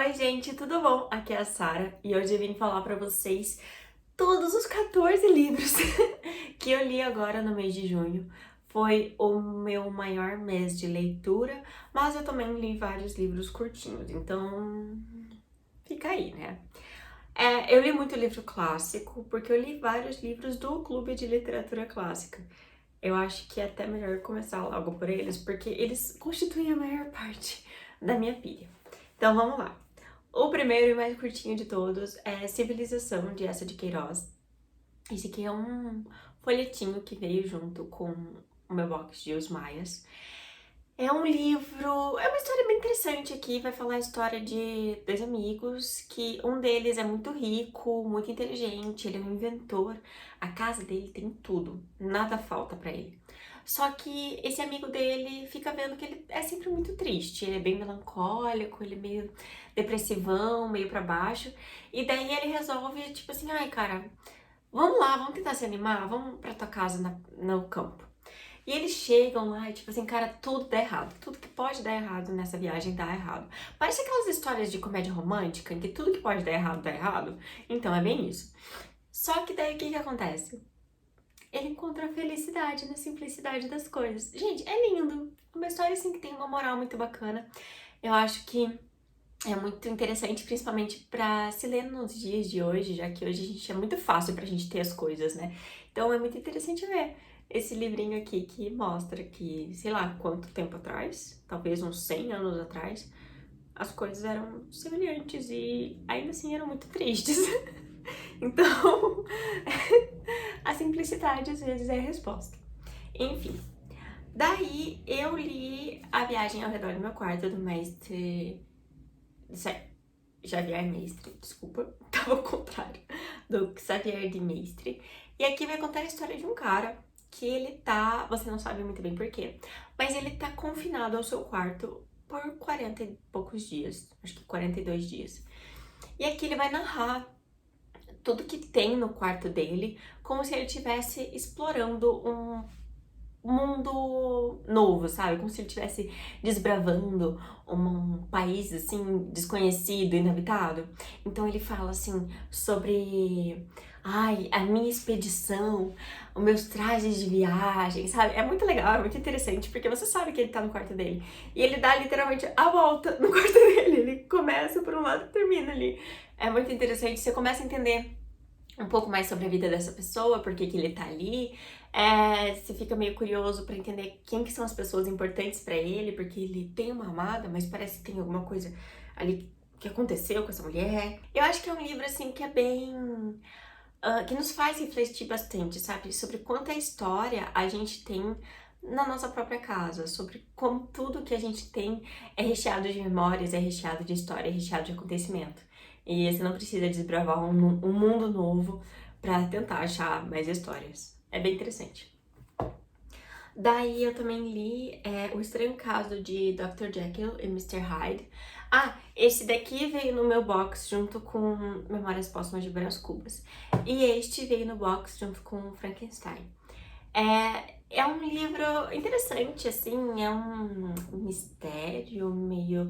Oi, gente, tudo bom? Aqui é a Sara e hoje eu vim falar pra vocês todos os 14 livros que eu li agora no mês de junho. Foi o meu maior mês de leitura, mas eu também li vários livros curtinhos, então fica aí, né? Eu li muito livro clássico, porque eu li vários livros do Clube de Literatura Clássica. Eu acho que é até melhor começar logo por eles, porque eles constituem a maior parte da minha pilha. Então vamos lá. O primeiro e mais curtinho de todos é Civilização, de Eça de Queiroz. Esse aqui é um folhetinho que veio junto com o meu box de Os Maias. É um livro, é uma história bem interessante aqui, vai falar a história de dois amigos, que um deles é muito rico, muito inteligente, ele é um inventor, a casa dele tem tudo, nada falta pra ele. Só que esse amigo dele fica vendo que ele é sempre muito triste, ele é bem melancólico, ele é meio depressivão, meio pra baixo, e daí ele resolve, tipo assim, ai cara, vamos lá, vamos tentar se animar, vamos pra tua casa no campo. E eles chegam lá e, tipo assim, cara, tudo dá errado. Tudo que pode dar errado nessa viagem dá errado. Parece aquelas histórias de comédia romântica em que tudo que pode dar errado dá errado. Então é bem isso. Só que daí o que acontece? Ele encontra a felicidade na simplicidade das coisas. Gente, é lindo. Uma história assim que tem uma moral muito bacana. Eu acho que é muito interessante, principalmente pra se ler nos dias de hoje, já que hoje a gente é muito fácil pra gente ter as coisas, né? Então é muito interessante ver esse livrinho aqui que mostra que, sei lá, quanto tempo atrás, talvez uns 100 anos atrás, as coisas eram semelhantes e ainda assim eram muito tristes. Então, a simplicidade às vezes é a resposta. Enfim, daí eu li A Viagem ao Redor do Meu Quarto, do mestre Xavier Mestre, desculpa, tava ao contrário, do Xavier de Mestre. E aqui vai contar a história de um cara que ele tá, você não sabe muito bem por quê, mas ele tá confinado ao seu quarto por 40 e poucos dias, acho que 42 dias. E aqui ele vai narrar tudo que tem no quarto dele, como se ele estivesse explorando um mundo novo, sabe? Como se ele estivesse desbravando um país, assim, desconhecido, inabitado. Então ele fala, assim, sobre... Ai, a minha expedição, os meus trajes de viagem, sabe? É muito legal, é muito interessante, porque você sabe que ele tá no quarto dele. E ele dá literalmente a volta no quarto dele. Ele começa por um lado e termina ali. É muito interessante, você começa a entender um pouco mais sobre a vida dessa pessoa, por que que ele tá ali. Você fica meio curioso pra entender quem que são as pessoas importantes pra ele, porque ele tem uma amada, mas parece que tem alguma coisa ali que aconteceu com essa mulher. Eu acho que é um livro, assim, que é bem... que nos faz refletir bastante, sabe? Sobre quanta história a gente tem na nossa própria casa, sobre como tudo que a gente tem é recheado de memórias, é recheado de história, é recheado de acontecimento. E você não precisa desbravar um mundo novo pra tentar achar mais histórias. É bem interessante. Daí eu também li O Estranho Caso de Dr. Jekyll e Mr. Hyde. Ah, esse daqui veio no meu box junto com Memórias Póstumas de Brás Cubas. E este veio no box junto com Frankenstein. É um livro interessante, assim, é um mistério, meio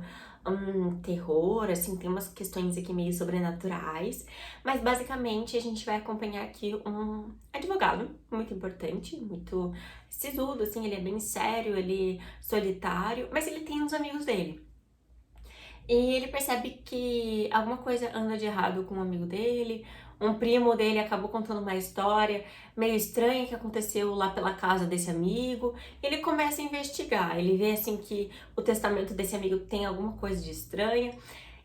um terror, assim, tem umas questões aqui meio sobrenaturais, mas basicamente a gente vai acompanhar aqui um advogado muito importante, muito sisudo, assim, ele é bem sério, ele é solitário, mas ele tem uns amigos dele. E ele percebe que alguma coisa anda de errado com um amigo dele, um primo dele acabou contando uma história meio estranha que aconteceu lá pela casa desse amigo. Ele começa a investigar, ele vê assim que o testamento desse amigo tem alguma coisa de estranha.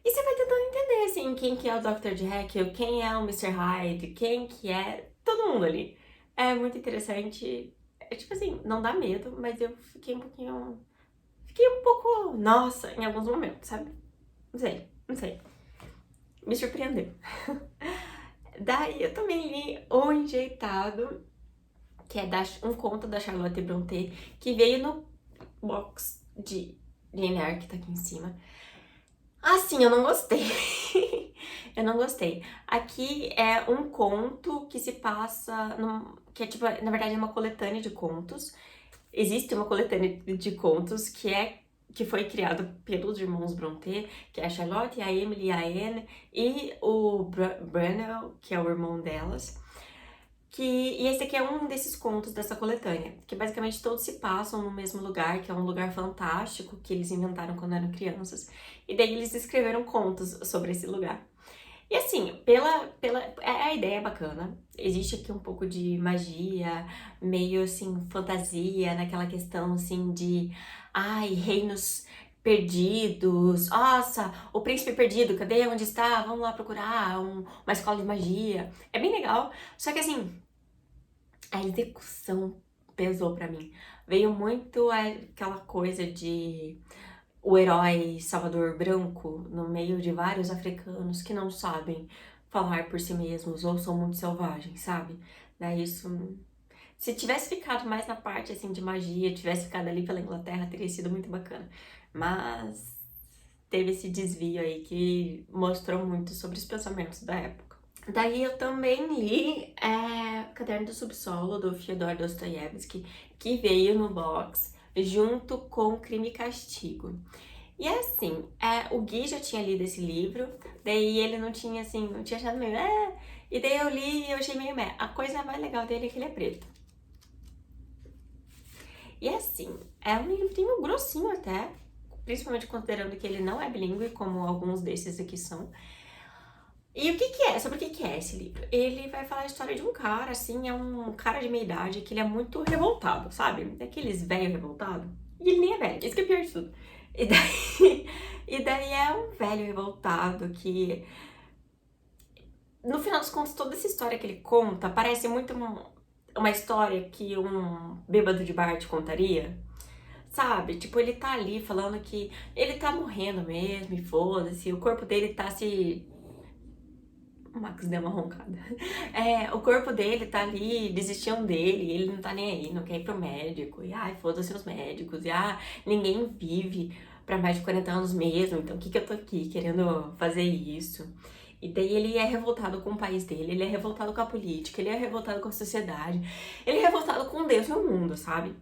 E você vai tentando entender assim quem que é o Dr. Jekyll, quem é o Mr. Hyde, quem que é todo mundo ali. É muito interessante. É tipo assim, não dá medo, mas eu fiquei um pouquinho... Fiquei um pouco, nossa, em alguns momentos, sabe? Não sei, não sei. Me surpreendeu. Daí eu também li O Enjeitado, que é um conto da Charlotte Brontë, que veio no box de Jane Eyre, que tá aqui em cima. Assim, eu não gostei. Eu não gostei. Aqui é um conto que se passa, que é tipo, na verdade é uma coletânea de contos. Existe uma coletânea de contos que é que foi criado pelos irmãos Brontë, que é a Charlotte, a Emily, a Anne e o Branwell, que é o irmão delas. E esse aqui é um desses contos dessa coletânea, que basicamente todos se passam no mesmo lugar, que é um lugar fantástico que eles inventaram quando eram crianças. E daí eles escreveram contos sobre esse lugar. E assim, a ideia é bacana. Existe aqui um pouco de magia, meio assim, fantasia, naquela questão assim de, ai, reinos perdidos. Nossa, o príncipe perdido, cadê? Onde está? Vamos lá procurar uma escola de magia. É bem legal. Só que assim, a execução pesou pra mim. Veio muito aquela coisa de o herói salvador branco no meio de vários africanos que não sabem falar por si mesmos ou são muito selvagens, sabe? Daí isso. Se tivesse ficado mais na parte assim de magia, tivesse ficado ali pela Inglaterra, teria sido muito bacana. Mas teve esse desvio aí que mostrou muito sobre os pensamentos da época. Daí eu também li Caderno do Subsolo, do Fyodor Dostoiévski, que veio no box junto com Crime e Castigo. E assim, o Gui já tinha lido esse livro, daí ele não tinha achado meio, e daí eu li e eu achei meio A coisa mais legal dele é que ele é preto. E assim, é um livrinho grossinho até, principalmente considerando que ele não é bilíngue, como alguns desses aqui são. E o que que é? Sobre o que que é esse livro? Ele vai falar a história de um cara, assim, é um cara de meia idade que ele é muito revoltado, sabe? Daqueles velho revoltado. E ele nem é velho, isso que é pior de tudo. E daí, e daí é um velho revoltado que, no final dos contos, toda essa história que ele conta parece muito uma história que um bêbado de bar te contaria. Sabe? Tipo, ele tá ali falando que ele tá morrendo mesmo, e foda-se, o corpo dele tá se. O Max deu uma roncada. O corpo dele tá ali, desistiam dele, ele não tá nem aí, não quer ir pro médico. E ai, foda-se os médicos. E ninguém vive pra mais de 40 anos mesmo, então o que que eu tô aqui querendo fazer isso? E daí ele é revoltado com o país dele, ele é revoltado com a política, ele é revoltado com a sociedade, ele é revoltado com Deus e o mundo, sabe?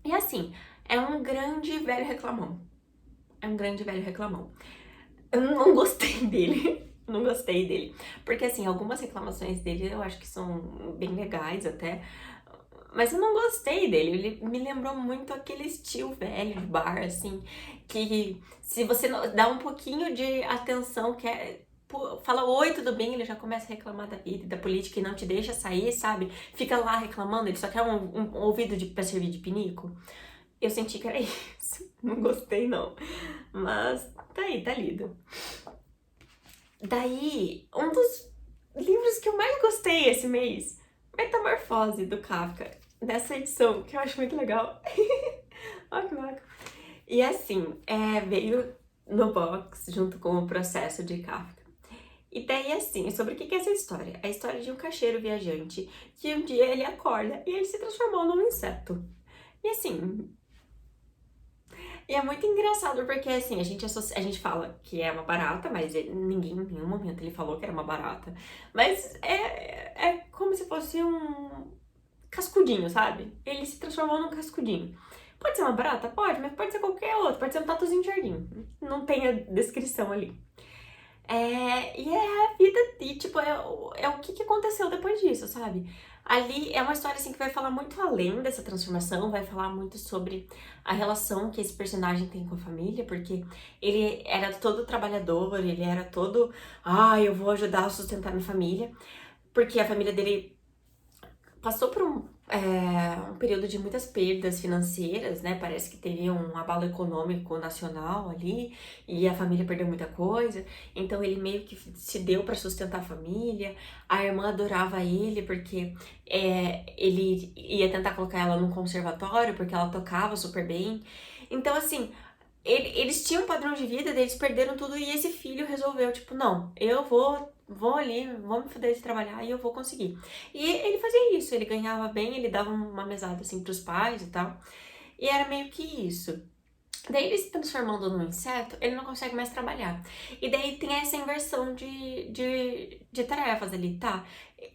E assim, é um grande velho reclamão. É um grande velho reclamão. Eu não gostei dele. Não gostei dele. Porque, assim, algumas reclamações dele eu acho que são bem legais até. Mas eu não gostei dele. Ele me lembrou muito aquele estilo velho de bar, assim. Que se você não dá um pouquinho de atenção, fala oi, tudo bem, ele já começa a reclamar da vida e da política e não te deixa sair, sabe? Fica lá reclamando, ele só quer um ouvido pra servir de pinico. Eu senti que era isso. Não gostei, não. Mas tá aí, tá lido. Daí, um dos livros que eu mais gostei esse mês, Metamorfose, do Kafka. Dessa edição, que eu acho muito legal. Olha que bacana. E assim, veio no box junto com o Processo de Kafka. E daí, assim, sobre o que é essa história? A história de um caixeiro viajante que um dia ele acorda e ele se transformou num inseto. E assim, e é muito engraçado porque, assim, a gente fala que é uma barata, mas ninguém em nenhum momento ele falou que era uma barata. Mas é como se fosse um cascudinho, sabe? Ele se transformou num cascudinho. Pode ser uma barata? Pode, mas pode ser qualquer outro. Pode ser um tatuzinho de jardim. Não tem a descrição ali. E é a vida, e tipo, é o que aconteceu depois disso, sabe? Ali é uma história assim que vai falar muito além dessa transformação, vai falar muito sobre a relação que esse personagem tem com a família, porque ele era todo trabalhador, ele era todo, eu vou ajudar a sustentar minha família, porque a família dele passou por um período de muitas perdas financeiras, né? Parece que teve um abalo econômico nacional ali e a família perdeu muita coisa. Então ele meio que se deu para sustentar a família. A irmã adorava ele porque ele ia tentar colocar ela num conservatório porque ela tocava super bem. Então, assim, eles tinham um padrão de vida, eles perderam tudo e esse filho resolveu, tipo, não, eu vou ali, vou me fuder de trabalhar e eu vou conseguir. E ele fazia isso, ele ganhava bem, ele dava uma mesada assim pros pais e tal. E era meio que isso. Daí ele se transformando num inseto, ele não consegue mais trabalhar. E daí tem essa inversão de tarefas ali, tá?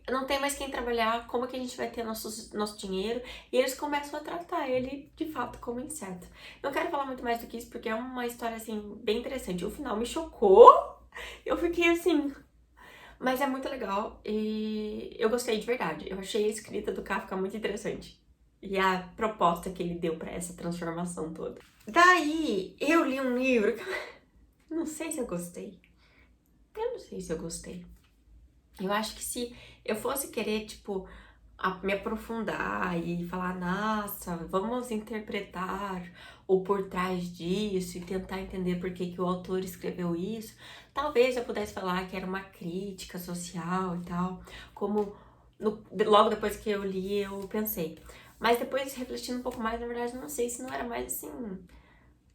não tem mais quem trabalhar, como que a gente vai ter nosso dinheiro? E eles começam a tratar ele, de fato, como inseto. Não quero falar muito mais do que isso, porque é uma história, assim, bem interessante. O final me chocou, eu fiquei assim... Mas é muito legal e eu gostei de verdade. Eu achei a escrita do Kafka muito interessante. E a proposta que ele deu pra essa transformação toda. Daí, eu li um livro que eu não sei se eu gostei. Eu não sei se eu gostei. Eu acho que se eu fosse querer, tipo, me aprofundar e falar, nossa, vamos interpretar o por trás disso e tentar entender por que que o autor escreveu isso, talvez eu pudesse falar que era uma crítica social e tal, como logo depois que eu li eu pensei. Mas depois, refletindo um pouco mais, na verdade, não sei se não era mais, assim,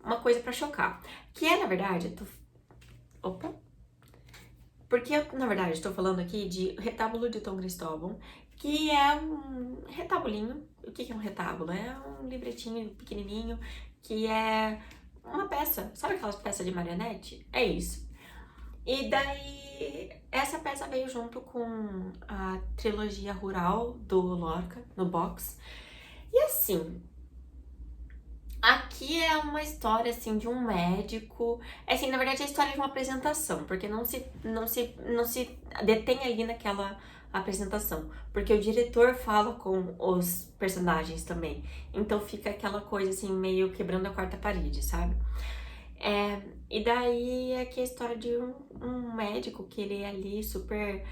uma coisa pra chocar. Que é, na verdade, opa! Porque eu, na verdade, estou falando aqui de Retábulo de Tom Cristóvão, que é um retabulinho. O que é um retábulo? É um livretinho pequenininho que é uma peça. Sabe aquelas peças de marionete? É isso. E daí, essa peça veio junto com a trilogia rural do Lorca, no box. E assim, aqui é uma história, assim, de um médico. Assim, na verdade, é a história de uma apresentação, porque não se detém ali naquela apresentação. Porque o diretor fala com os personagens também. Então fica aquela coisa, assim, meio quebrando a quarta parede, sabe? E daí, aqui é a história de um médico que ele é ali super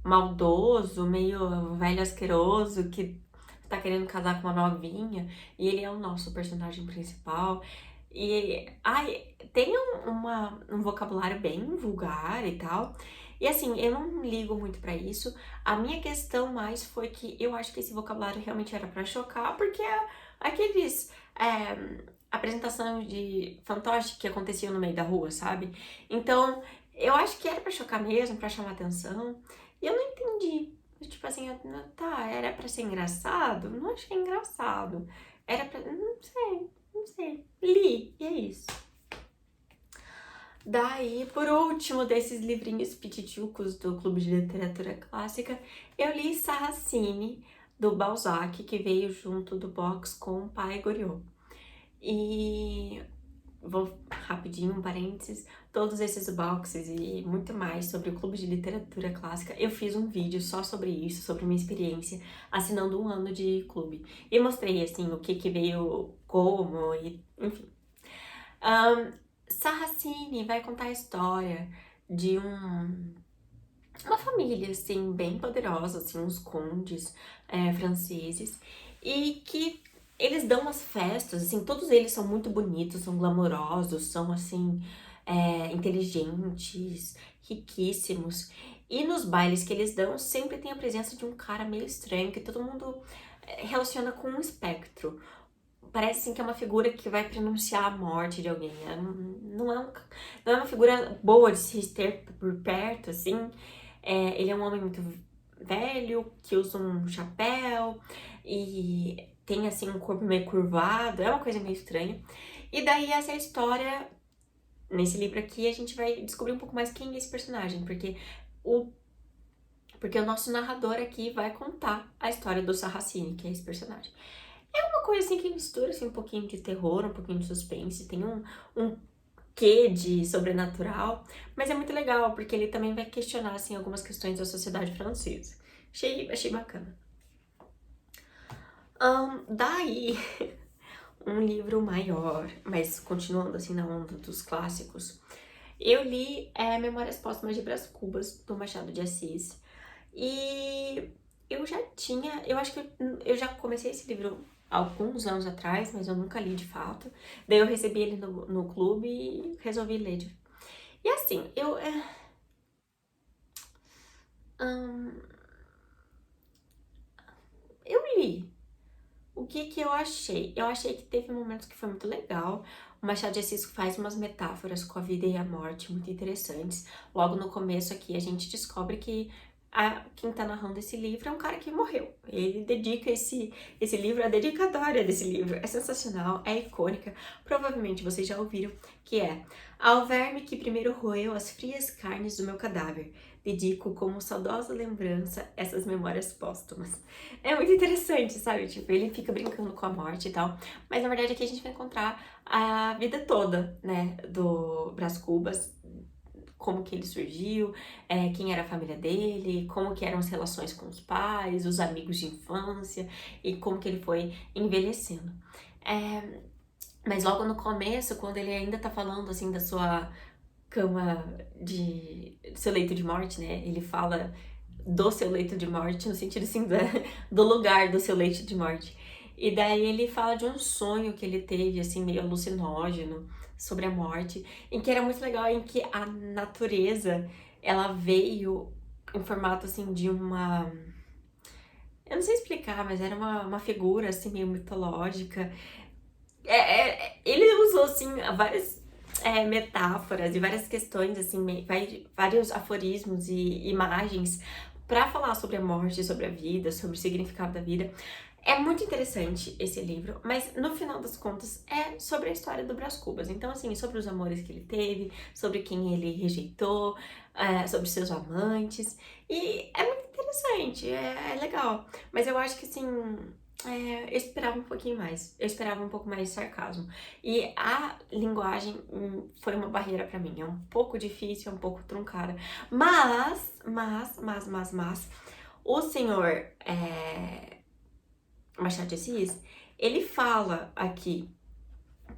maldoso, meio velho asqueroso, que tá querendo casar com uma novinha, e ele é o nosso personagem principal. E ai, tem um vocabulário bem vulgar e tal. E assim, eu não ligo muito pra isso. A minha questão mais foi que eu acho que esse vocabulário realmente era pra chocar, porque aqueles apresentações de fantoche que aconteciam no meio da rua, sabe? Então, eu acho que era pra chocar mesmo, pra chamar atenção. E eu não entendi. Tipo assim, tá, era pra ser engraçado? Não achei engraçado. Era pra. Não sei. Li, e é isso. Daí, por último, desses livrinhos pititiucos do Clube de Literatura Clássica, eu li Sarracine, do Balzac, que veio junto do box com o Pai Goriot. E vou rapidinho, um parênteses, todos esses boxes e muito mais sobre o Clube de Literatura Clássica, eu fiz um vídeo só sobre isso, sobre minha experiência assinando um ano de clube. E mostrei, assim, o que veio, como, e enfim. Sarracine vai contar a história de uma família, assim, bem poderosa, assim, uns condes franceses, e que eles dão umas festas, assim, todos eles são muito bonitos, são glamourosos, são, assim, inteligentes, riquíssimos. E nos bailes que eles dão, sempre tem a presença de um cara meio estranho, que todo mundo relaciona com um espectro. Parece, assim, que é uma figura que vai pronunciar a morte de alguém. Não é uma figura boa de se ter por perto, assim. Ele é um homem muito velho, que usa um chapéu e tem, assim, um corpo meio curvado. É uma coisa meio estranha. E daí, essa é a história. Nesse livro aqui, a gente vai descobrir um pouco mais quem é esse personagem, porque o nosso narrador aqui vai contar a história do Sarracine, que é esse personagem. É uma coisa assim que mistura assim, um pouquinho de terror, um pouquinho de suspense, tem um quê de sobrenatural, mas é muito legal, porque ele também vai questionar assim, algumas questões da sociedade francesa. Achei bacana. Daí, um livro maior, mas continuando assim na onda dos clássicos, eu li Memórias Póstumas de Brás Cubas, do Machado de Assis. E eu acho que eu já comecei esse livro há alguns anos atrás, mas eu nunca li de fato. Daí eu recebi ele no clube e resolvi ler. E assim, eu li. O que eu achei? Eu achei que teve momentos que foi muito legal. O Machado de Assis faz umas metáforas com a vida e a morte muito interessantes. Logo no começo aqui a gente descobre que quem tá narrando esse livro é um cara que morreu. Ele dedica esse livro, a dedicatória desse livro é sensacional, é icônica. Provavelmente vocês já ouviram, que é: ao verme que primeiro roeu as frias carnes do meu cadáver, dedico como saudosa lembrança essas memórias póstumas. É muito interessante, sabe? Tipo, ele fica brincando com a morte e tal, mas na verdade aqui a gente vai encontrar a vida toda, né, do Brás Cubas, como que ele surgiu, quem era a família dele, como que eram as relações com os pais, os amigos de infância e como que ele foi envelhecendo. Mas logo no começo, quando ele ainda tá falando assim da sua cama do seu leito de morte, né? Ele fala do seu leito de morte, no sentido assim do lugar do seu leito de morte. E daí ele fala de um sonho que ele teve, assim, meio alucinógeno, sobre a morte, em que era muito legal, em que a natureza, ela veio em formato, assim, de uma... Eu não sei explicar, mas era uma figura, assim, meio mitológica. Ele usou, assim, várias metáforas e várias questões, assim, vários aforismos e imagens para falar sobre a morte, sobre a vida, sobre o significado da vida. É muito interessante esse livro, mas no final das contas é sobre a história do Brás Cubas. Então, assim, sobre os amores que ele teve, sobre quem ele rejeitou, sobre seus amantes. E é muito interessante, é legal. Mas eu acho que, assim, eu esperava um pouquinho mais. Eu esperava um pouco mais de sarcasmo. E a linguagem foi uma barreira pra mim. É um pouco difícil, é um pouco truncada. Mas, o senhor Machado de Assis, ele fala aqui,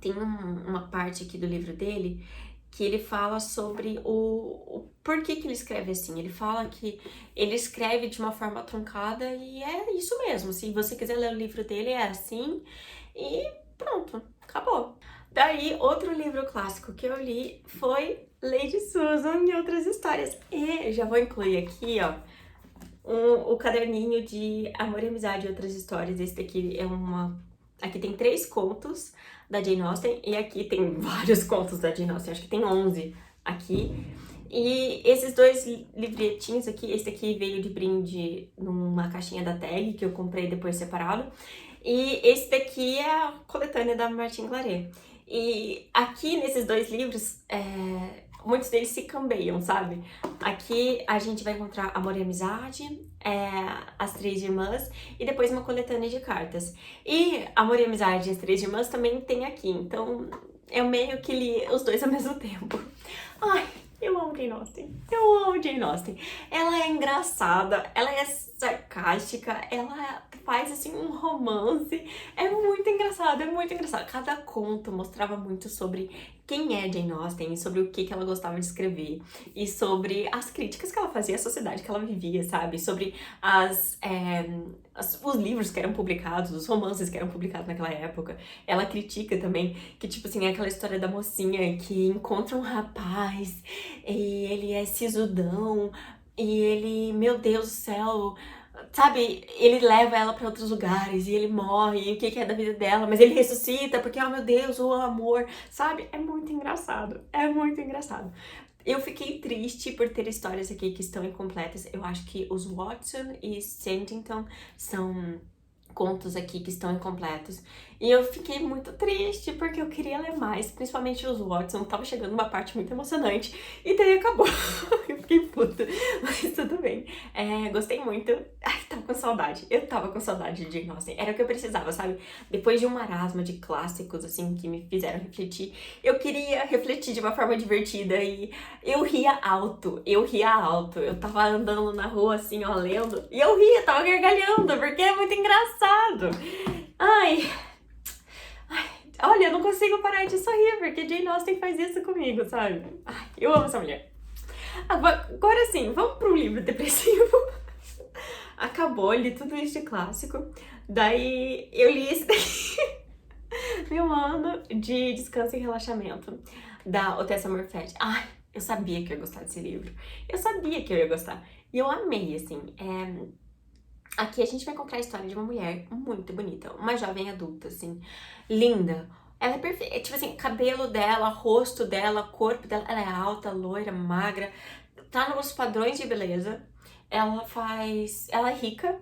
tem uma parte aqui do livro dele que ele fala sobre o porquê que ele escreve assim. Ele fala que ele escreve de uma forma truncada e é isso mesmo. Se você quiser ler o livro dele, é assim e pronto, acabou. Daí, outro livro clássico que eu li foi Lady Susan e Outras Histórias. E já vou incluir aqui, ó, o caderninho de Amor e Amizade e Outras Histórias. Esse daqui é Aqui tem 3 contos da Jane Austen e aqui tem vários contos da Jane Austen, acho que tem 11 aqui. E esses 2 livretinhos aqui, esse daqui veio de brinde numa caixinha da Tag, que eu comprei depois separado. E esse daqui é a coletânea da Martine Claret. E aqui nesses 2 livros, muitos deles se cambeiam, sabe? Aqui a gente vai encontrar Amor e Amizade, As Três Irmãs e depois uma coletânea de cartas. E Amor e Amizade e As Três Irmãs também tem aqui, então eu meio que li os 2 ao mesmo tempo. Ai, eu amo Jane Austen. Eu amo Jane Austen. Ela é engraçada, ela é sarcástica, ela faz assim um romance. É muito engraçado, é muito engraçado. Cada conto mostrava muito sobre quem é Jane Austen, sobre o que ela gostava de escrever e sobre as críticas que ela fazia à sociedade que ela vivia, sabe? Sobre os livros que eram publicados, os romances que eram publicados naquela época. Ela critica também que, tipo assim, é aquela história da mocinha que encontra um rapaz e ele é sisudão e ele, meu Deus do céu, sabe, ele leva ela pra outros lugares e ele morre, e o que é da vida dela, mas ele ressuscita porque, oh meu Deus, o amor, sabe? É muito engraçado, é muito engraçado. Eu fiquei triste por ter histórias aqui que estão incompletas. Eu acho que os Watson e Sanditon são contos aqui que estão incompletos. E eu fiquei muito triste, porque eu queria ler mais, principalmente os Watson. Tava chegando uma parte muito emocionante, e daí acabou. Eu fiquei puta, mas tudo bem. Gostei muito. Ai, tava com saudade. Eu tava com saudade de Jane Austen. Era o que eu precisava, sabe? Depois de um marasma de clássicos, assim, que me fizeram refletir, eu queria refletir de uma forma divertida, e eu ria alto. Eu tava andando na rua, assim, ó, lendo, e eu ria, tava gargalhando, porque é muito engraçado. Ai, olha, eu não consigo parar de sorrir, porque Jane Austen faz isso comigo, sabe? Ai, eu amo essa mulher. Agora sim, vamos pro livro depressivo. Acabou, li tudo isso de clássico. Daí eu li esse daqui. Meu ano de descanso e relaxamento, da Otessa Morfett. Ai, eu sabia que eu ia gostar desse livro. Eu sabia que eu ia gostar. E eu amei, assim. Aqui a gente vai encontrar a história de uma mulher muito bonita, uma jovem adulta, assim, linda. Ela é perfeita, tipo assim, cabelo dela, rosto dela, corpo dela, ela é alta, loira, magra, tá nos padrões de beleza, ela é rica,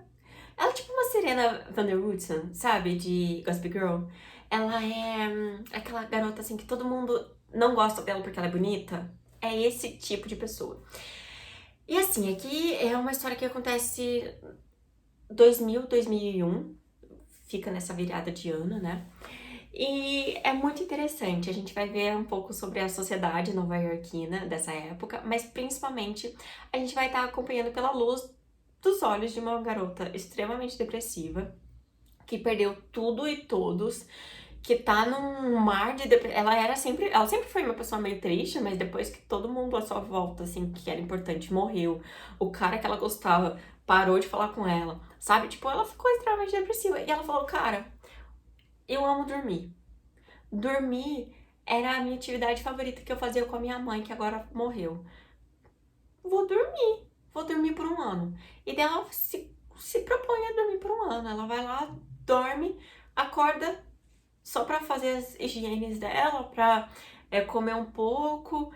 ela é tipo uma Serena Van der Woodsen, sabe, de Gossip Girl. Ela é aquela garota assim que todo mundo não gosta dela porque ela é bonita. É esse tipo de pessoa. E assim, aqui é uma história que acontece 2001, fica nessa virada de ano, né? E é muito interessante, a gente vai ver um pouco sobre a sociedade nova-iorquina dessa época, mas principalmente a gente vai estar acompanhando pela luz dos olhos de uma garota extremamente depressiva, que perdeu tudo e todos, que tá num mar de depressão. Ela sempre foi uma pessoa meio triste, mas depois que todo mundo à sua volta, assim, que era importante, morreu, o cara que ela gostava parou de falar com ela, sabe? Tipo, ela ficou extremamente depressiva. E ela falou, cara, eu amo dormir. Dormir era a minha atividade favorita que eu fazia com a minha mãe, que agora morreu. Vou dormir por um ano. E daí ela se propõe a dormir por um ano. Ela vai lá, dorme, acorda só pra fazer as higienes dela, pra comer um pouco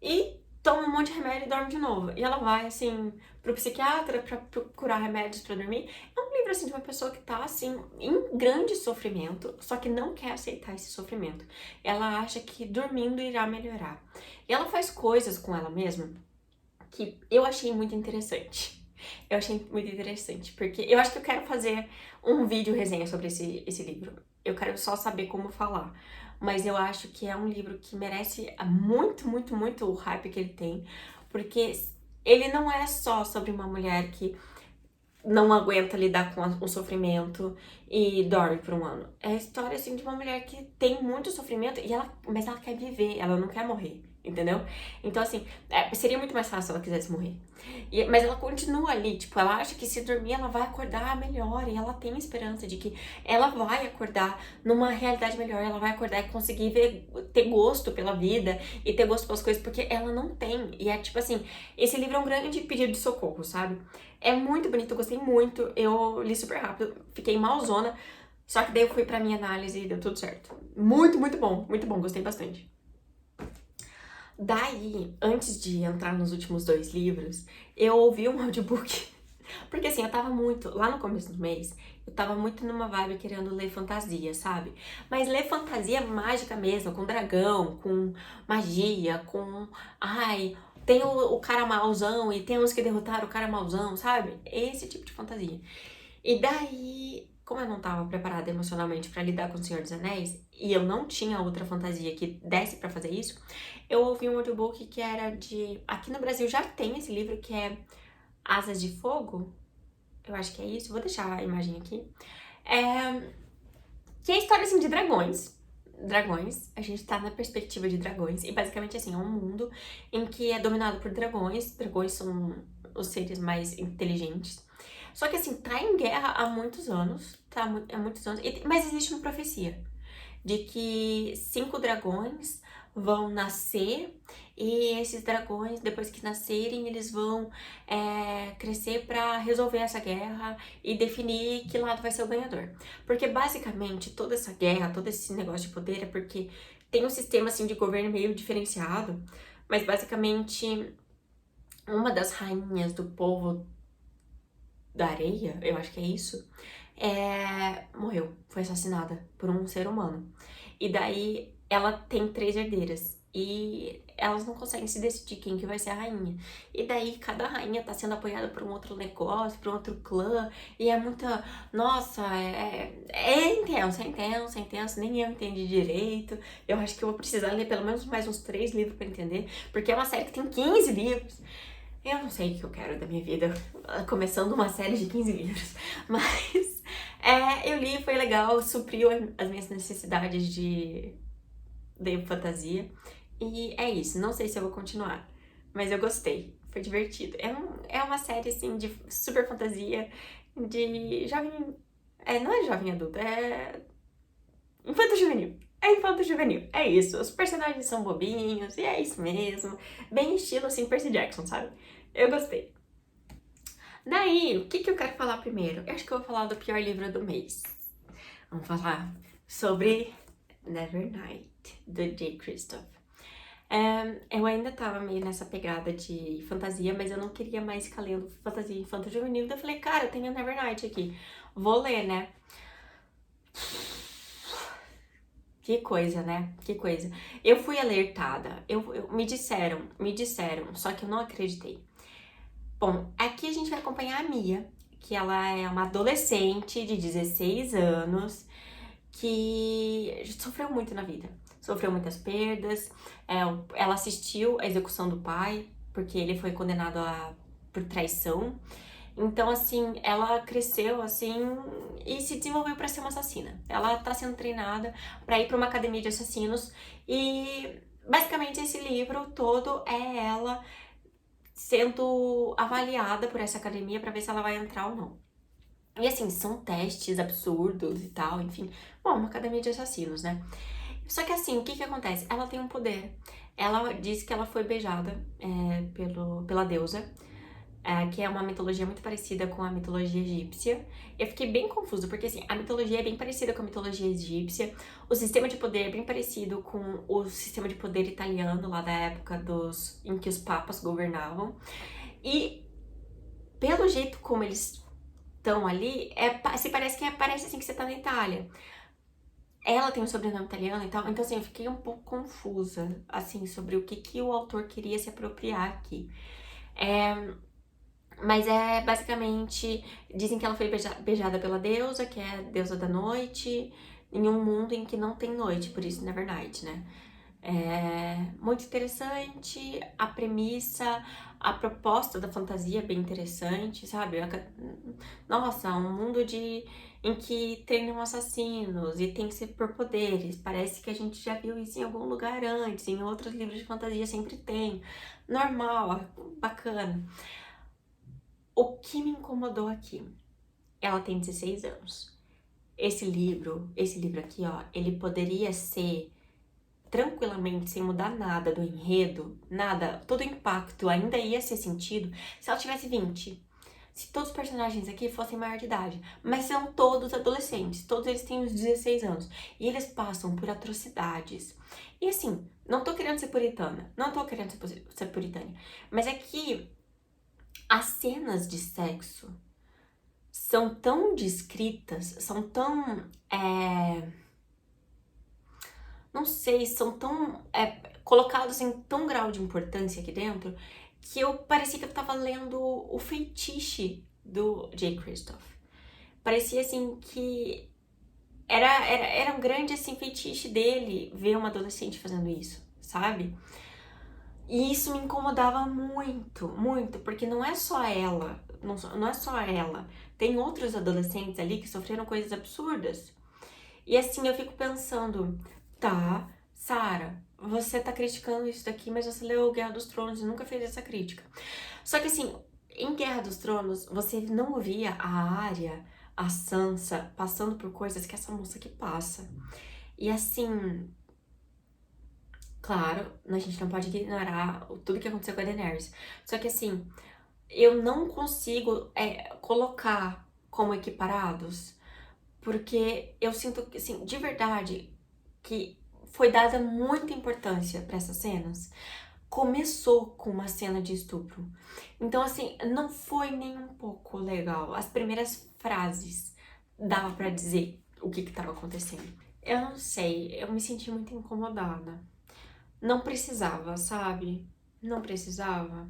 e toma um monte de remédio e dorme de novo. E ela vai, assim, pro psiquiatra pra procurar remédios pra dormir. É um livro, assim, de uma pessoa que tá, assim, em grande sofrimento, só que não quer aceitar esse sofrimento. Ela acha que dormindo irá melhorar. E ela faz coisas com ela mesma que eu achei muito interessante. Eu achei muito interessante, porque eu acho que eu quero fazer um vídeo resenha sobre esse livro. Eu quero só saber como falar. Mas eu acho que é um livro que merece muito, muito, muito o hype que ele tem, porque ele não é só sobre uma mulher que não aguenta lidar com o sofrimento e dorme por um ano. É a história, assim, de uma mulher que tem muito sofrimento, mas ela quer viver, ela não quer morrer, entendeu? Então, assim, seria muito mais fácil se ela quisesse morrer. Mas ela continua ali, tipo, ela acha que se dormir ela vai acordar melhor, e ela tem esperança de que ela vai acordar numa realidade melhor, ela vai acordar e conseguir ter gosto pela vida e ter gosto pelas coisas, porque ela não tem. E é tipo assim, esse livro é um grande pedido de socorro, sabe? É muito bonito, eu gostei muito, eu li super rápido, fiquei malzona, só que daí eu fui pra minha análise e deu tudo certo. Muito, muito bom, gostei bastante. Daí, antes de entrar nos últimos 2 livros, eu ouvi um audiobook. Porque assim, eu tava muito, lá no começo do mês, eu tava muito numa vibe querendo ler fantasia, sabe? Mas ler fantasia mágica mesmo, com dragão, com magia, com... Ai, tem o cara mauzão e tem uns que derrotaram o cara mauzão, sabe? Esse tipo de fantasia. E daí, como eu não tava preparada emocionalmente pra lidar com o Senhor dos Anéis, e eu não tinha outra fantasia que desse pra fazer isso, eu ouvi um audiobook que era de... Aqui no Brasil já tem esse livro que é Asas de Fogo, eu acho que é isso, vou deixar a imagem aqui. Que é a história, assim, de dragões. Dragões, a gente tá na perspectiva de dragões, e basicamente, assim, é um mundo em que é dominado por dragões. Dragões são os seres mais inteligentes. Só que, assim, tá em guerra há muitos anos, há muitos anos, mas existe uma profecia de que 5 dragões vão nascer, e esses dragões, depois que nascerem, eles vão crescer pra resolver essa guerra e definir que lado vai ser o ganhador. Porque basicamente toda essa guerra, todo esse negócio de poder é porque tem um sistema assim de governo meio diferenciado, mas basicamente uma das rainhas do povo da areia, eu acho que é isso, morreu, foi assassinada por um ser humano. E daí ela tem 3 herdeiras e elas não conseguem se decidir quem que vai ser a rainha. E daí cada rainha tá sendo apoiada por um outro negócio, por um outro clã, e é muita... Nossa, é intenso, nem eu entendi direito. Eu acho que eu vou precisar ler pelo menos mais uns 3 livros pra entender, porque é uma série que tem 15 livros. Eu não sei o que eu quero da minha vida, começando uma série de 15 livros, mas eu li, foi legal, supriu as minhas necessidades de fantasia, e é isso. Não sei se eu vou continuar, mas eu gostei, foi divertido. É uma série, assim, de super fantasia, de jovem... não é jovem adulto, é infanto-juvenil. É infanto-juvenil, é isso. Os personagens são bobinhos, e é isso mesmo. Bem estilo, assim, Percy Jackson, sabe? Eu gostei. Daí, o que eu quero falar primeiro? Eu acho que eu vou falar do pior livro do mês. Vamos falar sobre Nevernight, do Jay Kristoff. Eu ainda tava meio nessa pegada de fantasia, mas eu não queria mais ficar lendo fantasia infanto-juvenil. Daí eu falei, cara, eu tenho a Nevernight aqui, vou ler, né? Que coisa, né? Que coisa. Eu fui alertada, me disseram, só que eu não acreditei. Bom, aqui a gente vai acompanhar a Mia, que ela é uma adolescente de 16 anos que sofreu muito na vida. Sofreu muitas perdas. Ela assistiu a execução do pai, porque ele foi condenado por traição. Então, assim, ela cresceu, assim, e se desenvolveu para ser uma assassina. Ela tá sendo treinada para ir para uma academia de assassinos e, basicamente, esse livro todo é ela sendo avaliada por essa academia para ver se ela vai entrar ou não. E, assim, são testes absurdos e tal, enfim. Bom, uma academia de assassinos, né? Só que, assim, o que que acontece? Ela tem um poder. Ela diz que ela foi beijada pela deusa, que é uma mitologia muito parecida com a mitologia egípcia. Eu fiquei bem confusa, porque assim, a mitologia é bem parecida com a mitologia egípcia, o sistema de poder é bem parecido com o sistema de poder italiano, lá da época em que os papas governavam. E pelo jeito como eles estão ali, parece assim que você tá na Itália. Ela tem um sobrenome italiano e tal, então assim, eu fiquei um pouco confusa, assim, sobre o que o autor queria se apropriar aqui. Mas basicamente, dizem que ela foi beijada pela deusa, que é a deusa da noite, em um mundo em que não tem noite, por isso Nevernight, né? É muito interessante, a premissa, a proposta da fantasia é bem interessante, sabe? Nossa, um mundo em que treinam assassinos e tem superpoderes. Parece que a gente já viu isso em algum lugar antes, em outros livros de fantasia sempre tem. Normal, bacana. O que me incomodou aqui? Ela tem 16 anos. Esse livro aqui, ó, ele poderia ser tranquilamente, sem mudar nada do enredo, nada, todo o impacto ainda ia ser sentido se ela tivesse 20. Se todos os personagens aqui fossem maior de idade. Mas são todos adolescentes, todos eles têm uns 16 anos. E eles passam por atrocidades. E assim, não tô querendo ser puritana, não tô querendo ser puritana, mas é que as cenas de sexo são tão descritas, são tão. Não sei, são tão. Colocados em tão grau de importância aqui dentro que eu parecia que eu tava lendo o feitiço do Jay Kristoff. Parecia assim que era um grande assim, feitiço dele ver uma adolescente fazendo isso, sabe? E isso me incomodava muito, muito, porque não é só ela, não é só ela. Tem outros adolescentes ali que sofreram coisas absurdas. E assim, eu fico pensando, tá, Sarah, você tá criticando isso daqui, mas você leu Guerra dos Tronos e nunca fez essa crítica. Só que assim, em Guerra dos Tronos, você não via a Arya, a Sansa passando por coisas que essa moça aqui passa. E assim, claro, a gente não pode ignorar tudo que aconteceu com a Daenerys. Só que assim, eu não consigo colocar como equiparados, porque eu sinto, assim, de verdade, que foi dada muita importância para essas cenas. Começou com uma cena de estupro. Então, assim, não foi nem um pouco legal. As primeiras frases dava para dizer o que tava acontecendo. Eu não sei, eu me senti muito incomodada. Não precisava, sabe? Não precisava.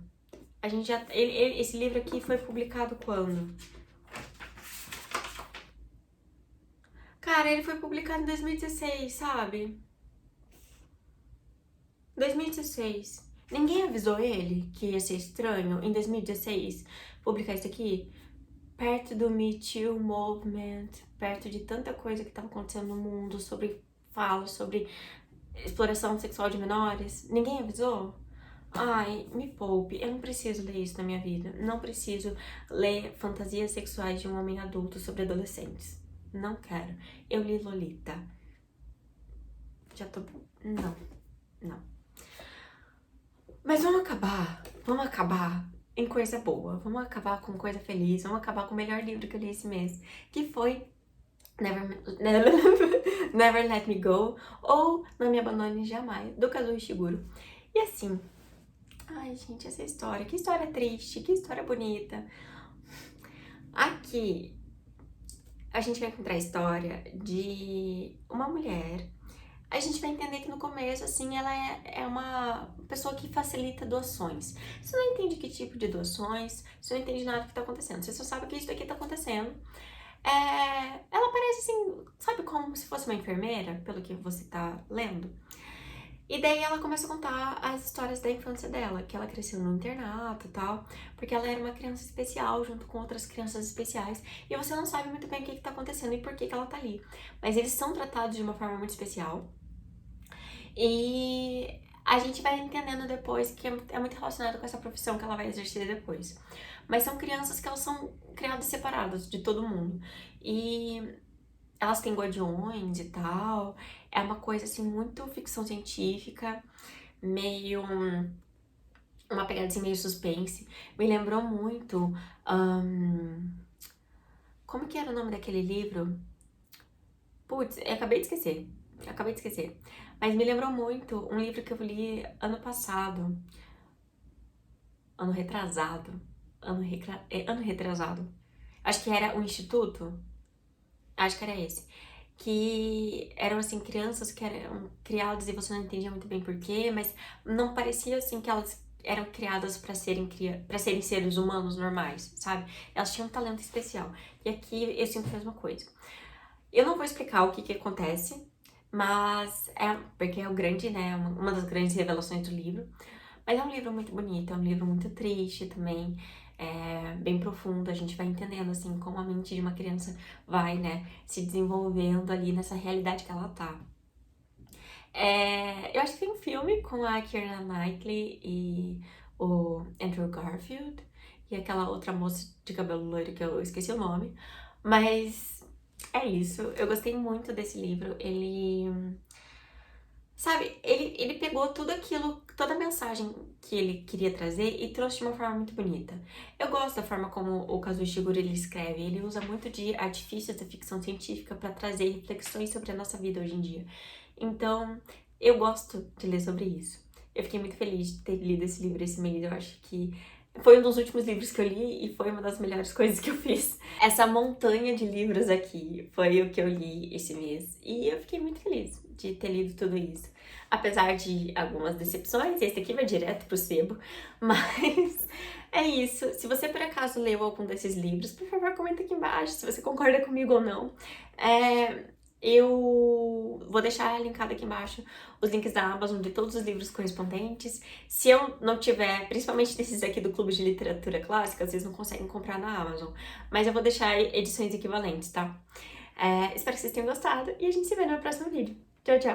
A gente já. Esse livro aqui foi publicado quando? Cara, ele foi publicado em 2016, sabe? 2016. Ninguém avisou ele que ia ser estranho em 2016 publicar isso aqui? Perto do Me Too Movement, perto de tanta coisa que tava acontecendo no mundo sobre sobre exploração sexual de menores. Ninguém avisou? Ai, me poupe, eu não preciso ler isso na minha vida. Não preciso ler fantasias sexuais de um homem adulto sobre adolescentes. Não quero. Eu li Lolita. Já tô. Não, não. Mas vamos acabar em coisa boa. Vamos acabar com coisa feliz. Vamos acabar com o melhor livro que eu li esse mês, que foi Never Let Me Go, ou Não Me Abandone Jamais, do Kazuo Ishiguro. E assim, ai gente, essa história, que história triste, que história bonita. Aqui a gente vai encontrar a história de uma mulher. A gente vai entender que no começo, assim, ela é uma pessoa que facilita doações. Você não entende que tipo de doações, você não entende nada do que tá acontecendo. Você só sabe que isso daqui tá acontecendo. Ela parece assim, sabe como se fosse uma enfermeira, pelo que você tá lendo? E daí ela começa a contar as histórias da infância dela, que ela cresceu no internato e tal, porque ela era uma criança especial junto com outras crianças especiais, e você não sabe muito bem o que tá acontecendo e por que ela tá ali. Mas eles são tratados de uma forma muito especial. E a gente vai entendendo depois que é muito relacionado com essa profissão que ela vai exercer depois. Mas são crianças que elas são criadas separadas de todo mundo. E elas têm guardiões e tal. É uma coisa assim muito ficção científica, meio uma pegada assim meio suspense. Me lembrou muito como que era o nome daquele livro? Putz, eu acabei de esquecer. Acabei de esquecer. Mas me lembrou muito um livro que eu li ano passado. Ano retrasado. Ano retrasado. Acho que era o Instituto. Acho que era esse. Que eram, assim, crianças que eram criadas e você não entendia muito bem porquê, mas não parecia, assim, que elas eram criadas para serem seres humanos normais, sabe? Elas tinham um talento especial. E aqui eu sinto a mesma coisa. Eu não vou explicar o que acontece, mas porque é o grande, né, uma das grandes revelações do livro. Mas é um livro muito bonito, é um livro muito triste também, bem profundo. A gente vai entendendo, assim, como a mente de uma criança vai, né, se desenvolvendo ali nessa realidade que ela tá. Eu acho que tem um filme com a Keira Knightley e o Andrew Garfield e aquela outra moça de cabelo loiro que eu esqueci o nome, mas é isso. Eu gostei muito desse livro. Sabe, ele pegou tudo aquilo, toda a mensagem que ele queria trazer e trouxe de uma forma muito bonita. Eu gosto da forma como o Kazuo Ishiguro ele escreve. Ele usa muito de artifícios da ficção científica para trazer reflexões sobre a nossa vida hoje em dia. Então, eu gosto de ler sobre isso. Eu fiquei muito feliz de ter lido esse livro esse mês. Eu acho que foi um dos últimos livros que eu li e foi uma das melhores coisas que eu fiz. Essa montanha de livros aqui foi o que eu li esse mês. E eu fiquei muito feliz de ter lido tudo isso. Apesar de algumas decepções, esse aqui vai direto pro sebo. Mas é isso. Se você por acaso leu algum desses livros, por favor, comenta aqui embaixo se você concorda comigo ou não. Eu vou deixar linkado aqui embaixo os links da Amazon de todos os livros correspondentes. Se eu não tiver, principalmente desses aqui do Clube de Literatura Clássica, vocês não conseguem comprar na Amazon. Mas eu vou deixar edições equivalentes, tá? Espero que vocês tenham gostado e a gente se vê no próximo vídeo. Tchau, tchau!